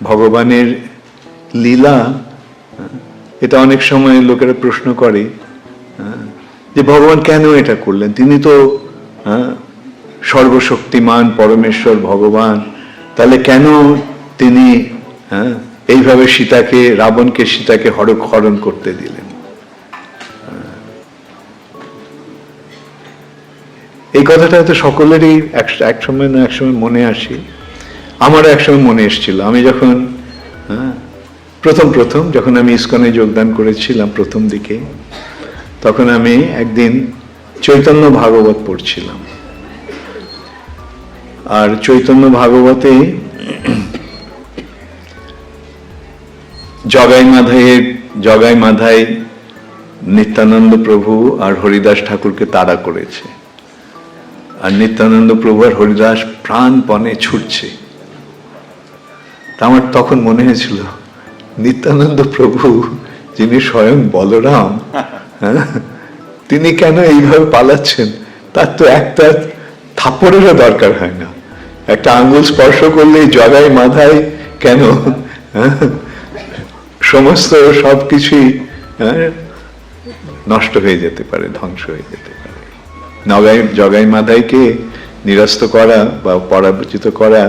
ভগবানের লীলা, এটা অনেক সময় লোকেরা প্রশ্ন করে যে ভগবান কেন এটা করলেন, তিনি তো সর্বশক্তিমান পরমেশ্বর ভগবান, তাহলে কেন তিনি এইভাবে রাবণকে সীতাকে হরণ করতে দিলেন? এই কথাটা হয়তো সকলেরই এক সময় না এক সময় মনে আসে। আমারও একসময় মনে এসেছিল। আমি যখন প্রথম যখন আমি ইসকনে যোগদান করেছিলাম প্রথম দিকে, তখন আমি একদিন চৈতন্য ভাগবত পড়ছিলাম। আর চৈতন্য ভাগবতে জগাই মাধাই নিত্যানন্দ প্রভু আর হরিদাস ঠাকুরকে তাড়া করেছে, আর নিত্যানন্দ প্রভু আর হরিদাস প্রাণপণে ছুটছে। আমার তখন মনে হয়েছিল, নিত্যানন্দ প্রভু যিনি স্বয়ং বলরাম, তিনি কেন এইভাবে পালাচ্ছেন? তার তো একটা থাপ্পড়েরও দরকার হয় না, একটা আঙ্গুল স্পর্শ করলেই জগাই মাধাই কেন সমস্ত সবকিছুই নষ্ট হয়ে যেতে পারে, ধ্বংস হয়ে যেতে পারে। জগাই মাধাইকে নিরস্ত করা বা পরাজিত করা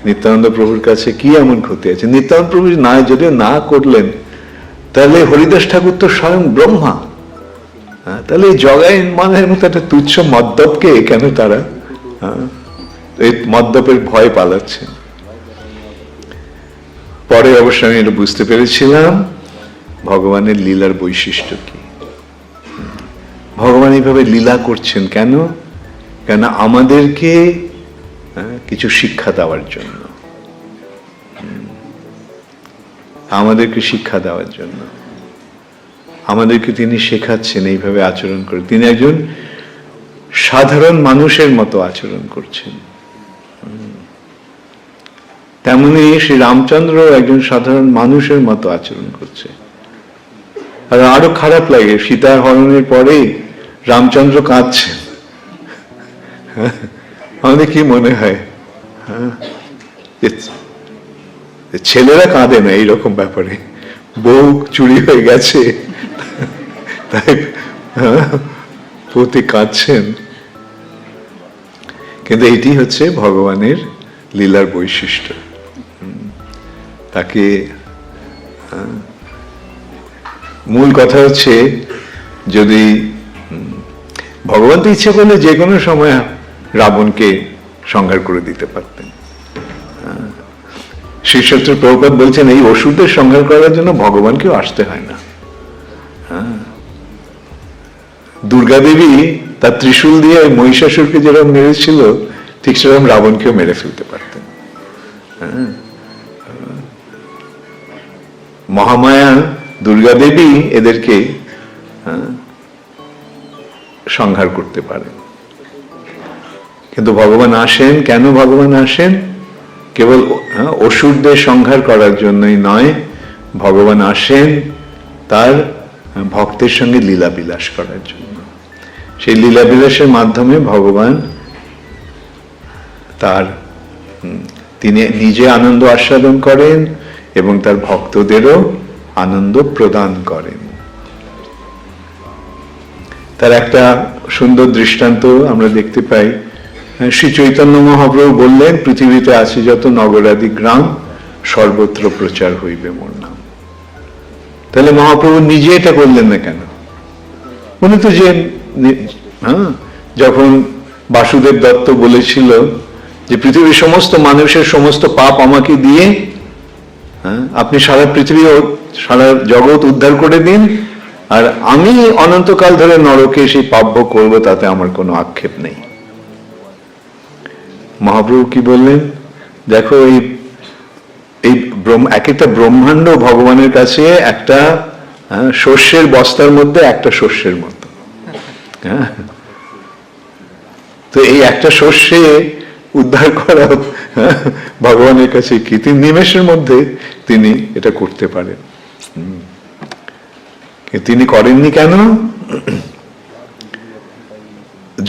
নিত্যানন্দ প্রভুর কাছে কি এমন ক্ষতি আছে? নিত্যানন্দ প্রভু যদিও না করলেন, তাহলে হরিদাস ঠাকুর তো স্বয়ং ব্রহ্মা, তাহলে জগাই মাধাইয়ের মতো একটা তুচ্ছ মদ্যপকে কেন তারা এই মদ্যপের ভয় পালাচ্ছেন? পরে অবশ্য আমি এটা বুঝতে পেরেছিলাম ভগবানের লীলার বৈশিষ্ট্য কি। ভগবান এইভাবে লীলা করছেন কেন? কেন আমাদেরকে কিছু শিক্ষা দেওয়ার জন্য, আমাদেরকে শিক্ষা দেওয়ার জন্য আমাদেরকে তিনি শেখাচ্ছেন এইভাবে আচরণ করে। তিনি একজন সাধারণ মানুষের মতো আচরণ করছেন, তেমনি শ্রী রামচন্দ্র একজন সাধারণ মানুষের মতো আচরণ করছে। আর আরো খারাপ লাগে, সীতার হরণের পরে রামচন্দ্র কাঁদছেন। আমাদের কি মনে হয় ছেলেরা কাঁদে না এইরকম ব্যাপারে, বউ চুরি হয়ে গেছে তাই পতি কাঁদছেন। কিন্তু এটি হচ্ছে ভগবানের লীলার বৈশিষ্ট্য। তাকে মূল কথা হচ্ছে, যদি ভগবান তো ইচ্ছে করলে যে কোনো সময় রাবণকে সংহার করে দিতে পারতেন। শ্রীশাস্ত্র প্রভুপাদ বলছেন এই অসুরদের সংহার করার জন্য ভগবানকেও আসতে হয় না। দুর্গা দেবী তার ত্রিশূল দিয়ে মহিষাসুরকে যেরকম মেরেছিল, ঠিক সেরকম রাবণকেও মেরে ফেলতে পারতেন। মহামায়া দুর্গা দেবী এদেরকে সংহার করতে পারেন। কিন্তু ভগবান আসেন কেন? ভগবান আসেন কেবল অসুরদের সংহার করার জন্যই নয়, ভগবান আসেন তার ভক্তের সঙ্গে লীলা বিলাস করার জন্য। সেই লীলা বিলাসের মাধ্যমে ভগবান তিনি নিজে আনন্দ আস্বাদন করেন এবং তার ভক্তদেরও আনন্দ প্রদান করেন। তার একটা সুন্দর দৃষ্টান্ত আমরা দেখতে পাই। শ্রী চৈতন্য মহাপ্রভু বললেন, পৃথিবীতে আছে যত নগরাদি গ্রাম, সর্বত্র প্রচার হইবে মোর নাম। তাহলে মহাপ্রভু নিজে এটা করলেন না কেন? উনি তো যখন বাসুদেব দত্ত বলেছিল যে পৃথিবীর সমস্ত মানুষের সমস্ত পাপ আমাকে দিয়ে আপনি সারা পৃথিবী সারা জগৎ উদ্ধার করে দিন, আর আমি অনন্তকাল ধরে নরকে সেই পাপ ভোগ করবো, তাতে আমার কোনো আক্ষেপ নেই। মহাপ্রভু কি বললেন? দেখো এই এক একটা ব্রহ্মাণ্ড ভগবানের কাছে একটা শস্যের বস্তার মধ্যে একটা শস্যের মতো। তো এই একটা শস্যে উদ্ধার করা ভগবানের কাছে কি? তিনি নিমেষের মধ্যে তিনি এটা করতে পারেন। তিনি করেননি কেন?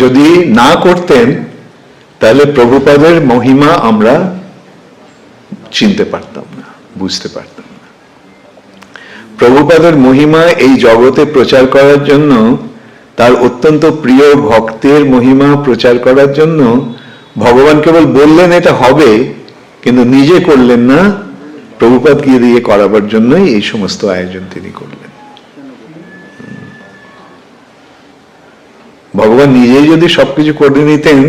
যদি না করতেন তাহলে প্রভুপাদের মহিমা আমরা চিনতে পারতাম না, বুঝতে পারতাম না। প্রভুপাদের মহিমা এই জগতে প্রচার করার জন্য, তার অত্যন্ত প্রিয় ভক্তের মহিমা প্রচার করার জন্য ভগবান কেবল বললেন এটা হবে, কিন্তু নিজে করলেন না, প্রভুপাদকে দিয়ে করাবার জন্যই এই সমস্ত আয়োজন তিনি করলেন। ভগবান নিজেই যদি সবকিছু করে নিতেন,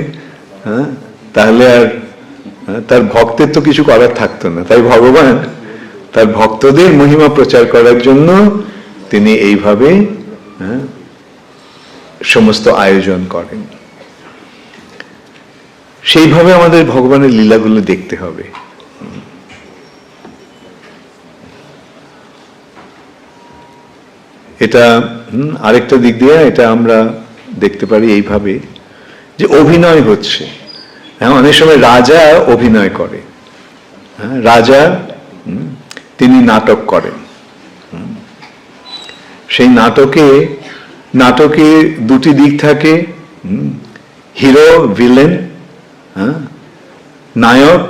তাহলে আর তার ভক্তের তো কিছু করার থাকতো না। তাই ভগবান তার ভক্তদের মহিমা প্রচার করার জন্য তিনি এইভাবে সমস্ত আয়োজন করেন। সেইভাবে আমাদের ভগবানের লীলাগুলো দেখতে হবে। এটা আরেকটা দিক দিয়ে এটা আমরা দেখতে পারি এইভাবে যে অভিনয় হচ্ছে। অনেক সময় রাজা অভিনয় করে, রাজা তিনি নাটক করেন। সেই নাটকে দুটি দিক থাকে, হিরো ভিলেন, নায়ক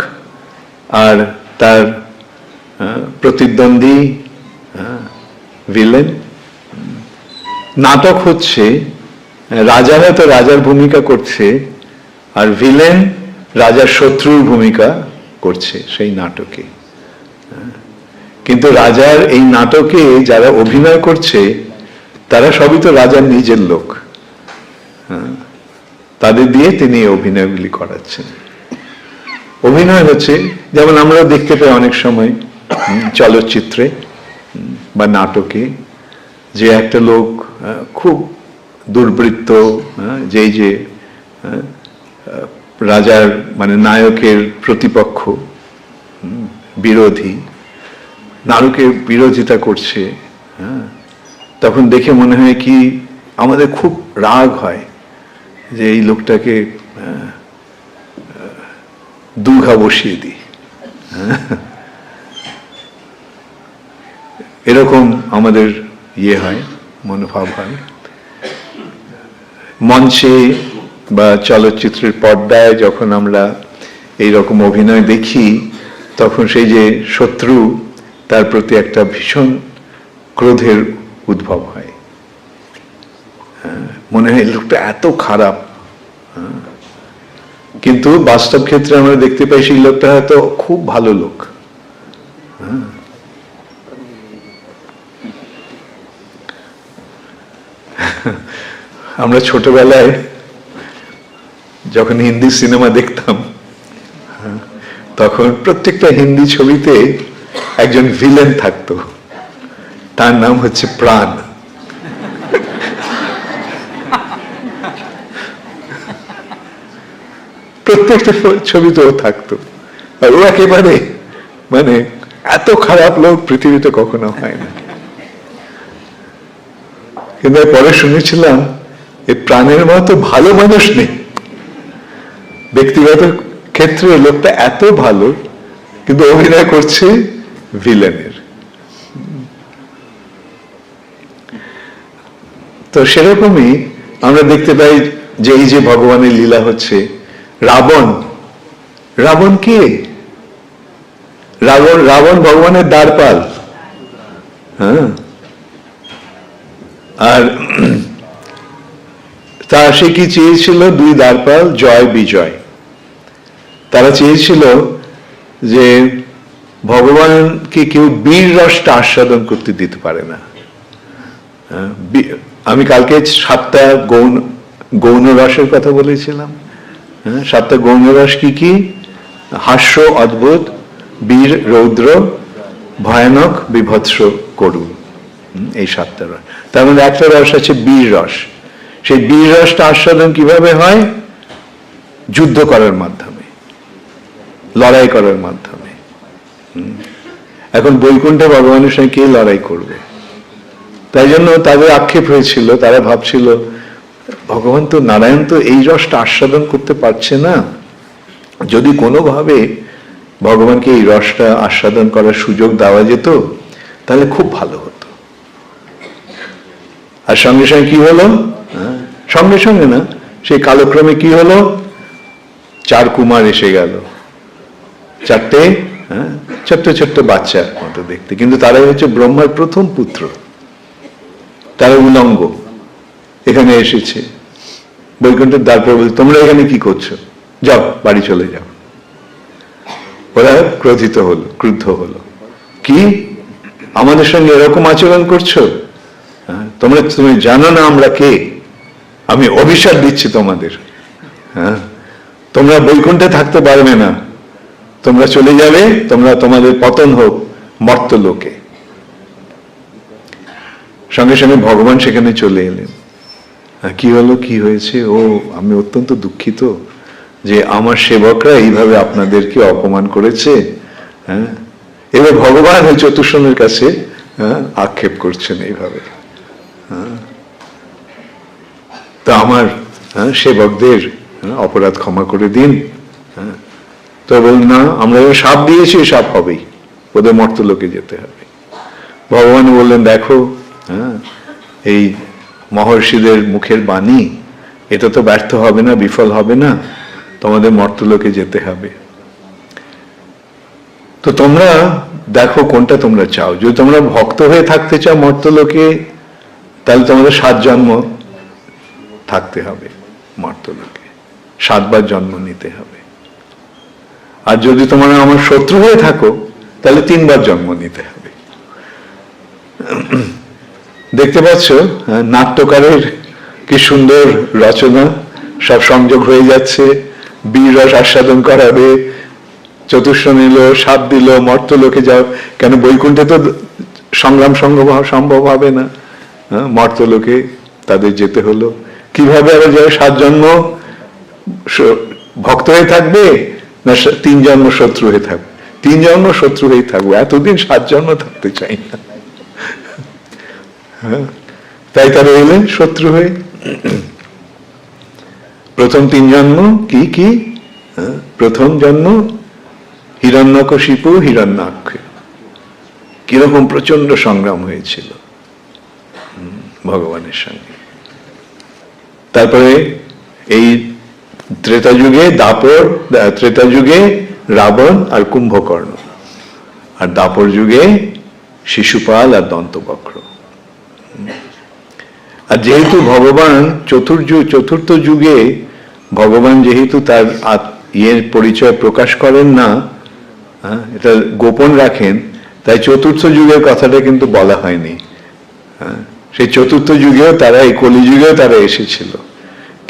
আর তার প্রতিদ্বন্দ্বী ভিলেন। নাটক হচ্ছে রাজা হয়তো রাজার ভূমিকা করছে, আর ভিলেন রাজার শত্রুর ভূমিকা করছে সেই নাটকে। কিন্তু রাজার এই নাটকে যারা অভিনয় করছে তারা সবই তো রাজার নিজের লোক, তাদের দিয়ে তিনি এই অভিনয়গুলি করাচ্ছেন। অভিনয় হচ্ছে যেমন আমরা দেখতে পাই অনেক সময় চলচ্চিত্রে বা নাটকে, যে একটা লোক খুব দুর্বৃত্ত, যে রাজার মানে নায়কের প্রতিপক্ষ, বিরোধী, নায়কের বিরোধিতা করছে, তখন দেখে মনে হয় কি আমাদের খুব রাগ হয় যে এই লোকটাকে দুঘা বসিয়ে দিই। এরকম আমাদের হয়, মনোভাব হয়। মঞ্চে বা চলচ্চিত্রের পর্দায় যখন আমরা এইরকম অভিনয় দেখি, তখন সেই যে শত্রু, তার প্রতি একটা ভীষণ ক্রোধের উদ্ভব হয়। মনে হয় লোকটা এত খারাপ, কিন্তু বাস্তব ক্ষেত্রে আমরা দেখতে পাই সেই লোকটা হয়তো খুব ভালো লোক। আমরা ছোটবেলায় যখন হিন্দি সিনেমা দেখতাম, তখন প্রত্যেকটা হিন্দি ছবিতে একজন ভিলেন থাকতো, তার নাম হচ্ছে প্রাণ। প্রত্যেকটা ছবিতেও থাকতো, আর ও একেবারে মানে এত খারাপ লোক পৃথিবীতে কখনো হয় না। কিন্তু পরে শুনেছিলাম এই প্রাণের মতো ভালো মানুষ নেই। ব্যক্তিগত ক্ষেত্রে লোকটা এত ভালো, কিন্তু অভিনয় করছে ভিলেনের। তো সেরকমই আমরা দেখতে পাই যে এই যে ভগবানের লীলা হচ্ছে। রাবণ কে? রাবণ ভগবানের দ্বারপাল। আর তা সে কি চেয়েছিল? দুই দ্বারপাল জয় বিজয়। তারা চেয়েছিল যে ভগবানকে কেউ বীর রসটা আস্বাদন করতে দিতে পারে না। আমি কালকে 7টা গৌণ রসের কথা বলেছিলাম। 7টা গৌণ রস কি কি? হাস্য, অদ্ভুত, বীর, রৌদ্র, ভয়ানক, বিভৎস, করুণ। এই 7টা রস। তার মধ্যে একটা রস আছে বীর রস। সেই বীর রসটা আস্বাদন কিভাবে হয়? যুদ্ধ করার মাধ্যমে, লড়াই করার মাধ্যমে। এখন বৈকুণ্ঠে ভগবানের সঙ্গে কে লড়াই করবে? তাই জন্য তাদের আক্ষেপ হয়েছিল, তারা ভাবছিল ভগবান তো, নারায়ণ তো এই রসটা আস্বাদন করতে পারছে না, যদি কোনোভাবে ভগবানকে এই রসটা আস্বাদন করার সুযোগ দেওয়া যেত তাহলে খুব ভালো হতো। আর সঙ্গে সঙ্গে কি হলো? সঙ্গে সঙ্গে না, সেই কালক্রমে কি হলো? 4 কুমার এসে গেল, 4টে হ্যাঁ, ছোট্ট ছোট্ট বাচ্চার মতো দেখতে, কিন্তু তারাই হচ্ছে ব্রহ্মার প্রথম পুত্র। তারা উলঙ্গ এখানে এসেছে, বৈকুণ্ঠের দ্বার পড়ে বলছে তোমরা এখানে কি করছো, যাও বাড়ি চলে যাও। ওরা ক্রোধিত হলো, ক্রুদ্ধ হলো, কি আমাদের সঙ্গে এরকম আচরণ করছো, তুমি জানো না আমরা কে, আমি অভিশাপ দিচ্ছি তোমাদের, হ্যাঁ তোমরা বৈকুণ্ঠে থাকতে পারবে না, তোমরা চলে যাবে, তোমরা তোমাদের পতন হোক মর্তলোকে। সঙ্গে সঙ্গে ভগবান সেখানে চলে এলেন। কি হলো, কি হয়েছে, ও আমি অত্যন্ত দুঃখিত যে আমার সেবকরা এইভাবে আপনাদেরকে অপমান করেছে। হ্যাঁ, এবার ভগবান ওই চতুষ্ষণের কাছে আক্ষেপ করছেন এইভাবে, তো আমার সেবকদের অপরাধ ক্ষমা করে দিন। তো বলুন না, আমরা সাপ দিয়েছি, সাপ হবেই, ওদের মর্তলোকে যেতে হবে। ভগবান বললেন দেখো, এই মহর্ষিদের মুখের বাণী, এটা তো ব্যর্থ হবে না, বিফল হবে না, তোমাদের মর্তলোকে যেতে হবে। তো তোমরা দেখো কোনটা তোমরা চাও। যদি তোমরা ভক্ত হয়ে থাকতে চাও মর্তলোকে, তাহলে তোমাদের 7 জন্ম থাকতে হবে মর্তলোকে, 7 বার জন্ম নিতে হবে। আর যদি তোমরা আমার শত্রু হয়ে থাকো, তাহলে 3 বার জন্ম নিতে হবে। দেখতে পাচ্ছ নাট্যকারের কি সুন্দর রচনা, সব সংযোগ হয়ে যাচ্ছে, বীর রস আস্বাদন করাবে, চতুষ্ষণ এলো, সাপ দিল, মর্তলোকে যাও, কেন বৈকুণ্ঠে তো সংগ্রাম সম্ভব হবে না, মর্তলোকে তাদের যেতে হলো। কিভাবে আবার যাবে, 7 জন্ম ভক্ত হয়ে থাকবে না 3 জন্ম শত্রু হয়ে থাকবে? 3 জন্ম শত্রু হয়ে থাকবো, এতদিন 7 জন্ম থাকতে চাই না। তাই তারা এলেন শত্রু হয়ে। প্রথম 3 জন্ম কি কি, প্রথম জন্ম হিরণ্যকশিপু হিরণ্যাক্ষ, কিরকম প্রচন্ড সংগ্রাম হয়েছিল ভগবানের সঙ্গে। তারপরে এই ত্রেতা যুগে ত্রেতা যুগে রাবণ আর কুম্ভকর্ণ, আর দাপর যুগে শিশুপাল আর দন্তবক্র। আর যেহেতু ভগবান চতুর্থ যুগে ভগবান যেহেতু তার ইয়ের পরিচয় প্রকাশ করেন না, এটা গোপন রাখেন, তাই চতুর্থ যুগের কথাটা কিন্তু বলা হয়নি। সেই চতুর্থ যুগেও তারা, এই কলিযুগেও তারা এসেছিল।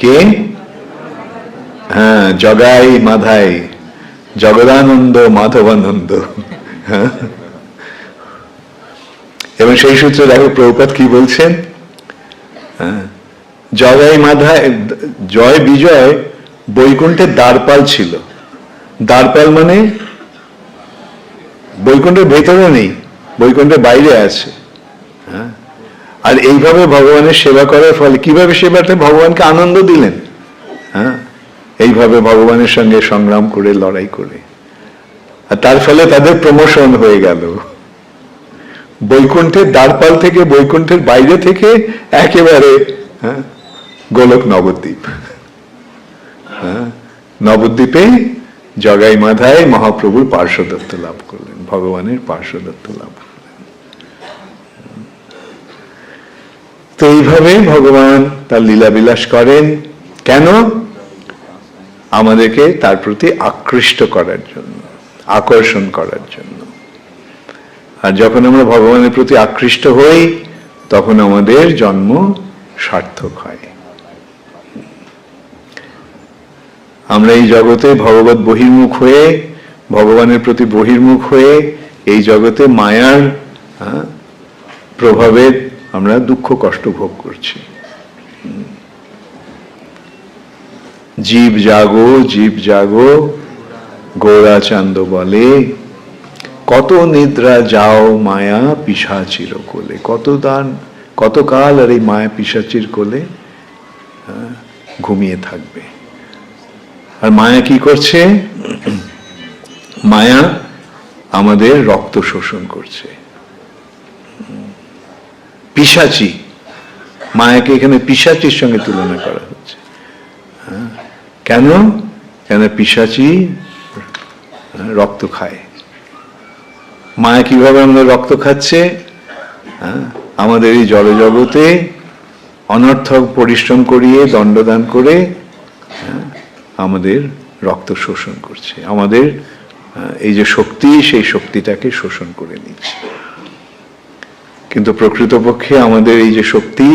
কে? হ্যাঁ, জগাই মাধাই, জগদানন্দ মাধবানন্দ। এবং সেই সূত্রে দেখো প্রভুপাদ কি বলছেন, জগাই মাধাই, জয় বিজয় বৈকুণ্ঠের দ্বারপাল ছিল। দ্বারপাল মানে বৈকুণ্ঠের ভেতরে নেই, বৈকুণ্ঠের বাইরে আছে। আর এইভাবে ভগবানের সেবা করার ফলে, কিভাবে সেবাতে ভগবানকে আনন্দ দিলেন, এইভাবে ভগবানের সঙ্গে সংগ্রাম করে, লড়াই করে, আর তার ফলে তাদের প্রমোশন হয়ে গেল। বৈকুণ্ঠের দ্বারপাল থেকে, বৈকুণ্ঠের বাইরে থেকে একেবারে গোলক নবদ্বীপ। নবদ্বীপে জগাই মাধায় মহাপ্রভুর পার্শ্বদত্ত লাভ করলেন, ভগবানের পার্শ্বদত্ত লাভ করলেন। তো এইভাবে ভগবান তার লীলাবিলাস করেন। কেন? আমাদেরকে তার প্রতি আকৃষ্ট করার জন্য, আকর্ষণ করার জন্য। আর যখন আমরা ভগবানের প্রতি আকৃষ্ট হই, তখন আমাদের জন্ম সার্থক হয়। আমরা এই জগতে ভগবত বহির্মুখ হয়ে, ভগবানের প্রতি বহির্মুখ হয়ে এই জগতে মায়ার প্রভাবে আমরা দুঃখ কষ্ট ভোগ করছি। জীব জাগো, জীব জাগো, গৌরাচান্দ বলে, কত নিদ্রা যাও মায়া পিশাচির কোলে। কতকাল আর এই মায়া পিশাচির কোলে ঘুমিয়ে থাকবে। আর মায়া কি করছে? মায়া আমাদের রক্ত শোষণ করছে। পিশাচি, মায়াকে এখানে পিশাচির সঙ্গে তুলনা করা হচ্ছে। কেন? কেন পিশাচি রক্ত খায়, মায়া কিভাবে আমাদের রক্ত খাচ্ছে, আমাদের এই জড়জগতে অনর্থক পরিশ্রম করিয়ে দণ্ডদান করে আমাদের রক্ত শোষণ করছে, আমাদের এই যে শক্তি সেই শক্তিটাকে শোষণ করে নিচ্ছে। কিন্তু প্রকৃতপক্ষে আমাদের এই যে শক্তি,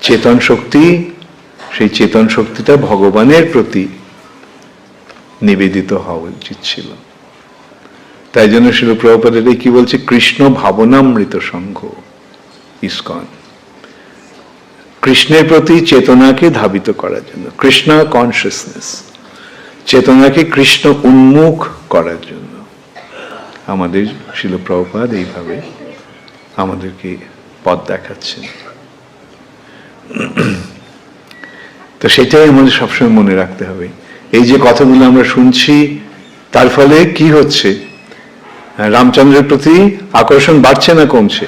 চেতন শক্তি, সেই চেতন শক্তিটা ভগবানের প্রতি নিবেদিত হওয়া উচিত ছিল। তাই জন্য শিল প্রভুপাদ কি বলছে, কৃষ্ণ ভাবনামৃত সংঘ ইসকন, কৃষ্ণের প্রতি চেতনাকে ধাবিত করার জন্য, কৃষ্ণ কনসিয়াসনেস, চেতনাকে কৃষ্ণ উন্মুখ করার জন্য আমাদের শিল প্রভুপাদ এইভাবে আমাদেরকে পথ দেখাচ্ছেন। তো সেটাই আমাদের সবসময় মনে রাখতে হবে। এই যে কথাগুলো আমরা শুনছি, তার ফলে কি হচ্ছে? রামচন্দ্রের প্রতি আকর্ষণ বাড়ছে না কমছে?